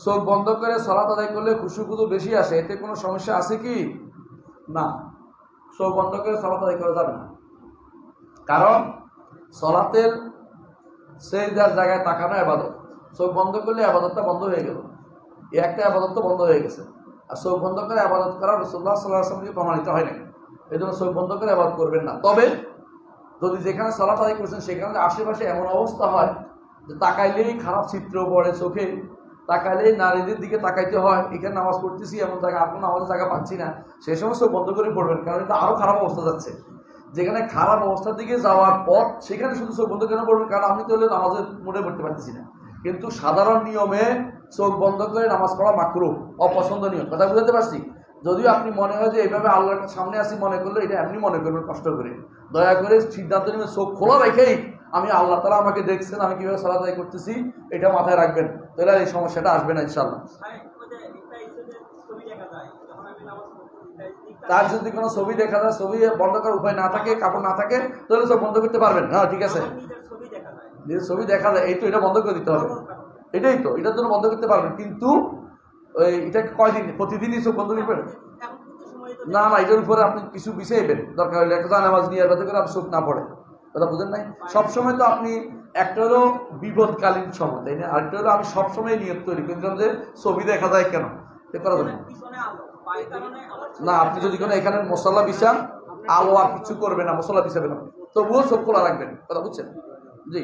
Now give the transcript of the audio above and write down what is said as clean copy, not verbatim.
চোখ বন্ধ করে সালাত আদায় করলে খুশু খুদু বেশি আসে, এতে কোনো সমস্যা আছে কি? না, চোখ বন্ধ করে সালাত আদায় করা যাবে না। কারণ সালাতের সেজদার জায়গায় তাকানো ইবাদত। চোখ বন্ধ করলে ইবাদতটা বন্ধ হয়ে গেল, এই একটা ইবাদত তো বন্ধ হয়ে গেছে। আর চোখ বন্ধ করে ইবাদত করা রাসূলুল্লাহ সাল্লাল্লাহু আলাইহি ওয়াসাল্লাম প্রমাণিত হয় না, এই জন্য চোখ বন্ধ করে ইবাদত করবেন না। তবে যদি যেখানে সালাত আদায় করছেন সেখানে আশেপাশে এমন অবস্থা হয় যে তাকাইলেই খারাপ চিত্র পড়ে চোখে, তাকাইলেই নারীদের দিকে তাকাইতে হয়, এখানে নামাজ পড়তেছি এমন জায়গা, আপনার নামাজের জায়গা পাচ্ছি না, সেই সময় চোখ বন্ধ করে পড়বেন, কারণ এটা আরো খারাপ অবস্থা যাচ্ছে। যেখানে খারাপ অবস্থার দিকে যাওয়ার পথ সেখানে শুধু চোখ বন্ধ কেন পড়বেন? কারণ আমি তাহলে নামাজের মোড়ে পড়তে পারতেছি না। কিন্তু সাধারণ নিয়মে চোখ বন্ধ করে নামাজ পড়া মাকরুহ, অপছন্দনীয়। কথা বুঝতে পারছি? যদিও আপনি মনে হয় যে এইভাবে আল্লাহর সামনে আসি মনে করলে, এটা এমনি মনে করবেন কষ্ট করে। দয়া করে সিদ্ধান্ত নেবেন চোখ খোলা রেখেই আমি আল্লাহ তাআলা আমাকে দেখছেন, আমি কিভাবে সালাত আদায় করতেছি এটা মাথায় রাখবেন, তাহলে এই সমস্যাটা আসবে না ইনশাআল্লাহ। তার যদি কোনো ছবি দেখা যায়, ছবি বন্ধ করার উপায় না থাকে, কাপড় না থাকে, তাহলে সব বন্ধ করতে পারবেন। হ্যাঁ ঠিক আছে, যে ছবি দেখা যায় এই তো, এটা বন্ধ করে দিতে হবে, এটাই তো, এটার জন্য বন্ধ করতে পারবেন। কিন্তু এটা কয়দিন, প্রতিদিনই চোখ বন্ধ করবেন? না না, এটার উপরে আপনি কিছু বিছাইবেন, দরকার হলে একটা জানামাজ নিয়ে যাতে করে আপনি চোখ না পড়ে। কথা বুঝেন নাই? সবসময় তো আপনি একটা হলো বিপদকালীন সময়, তাই না? আরেকটা হলো আমি সবসময় নিয়ত তৈরি করছিলাম যে ছবি দেখা যায় কেন, এ করা যাবে না। আপনি যদি কোনো এখানে মশলা বিছান, আলো আর কিছু করবে না, মশলা বিছাবেন, তবুও চোখ খোলা রাখবেন। কথা বুঝছেন? জি।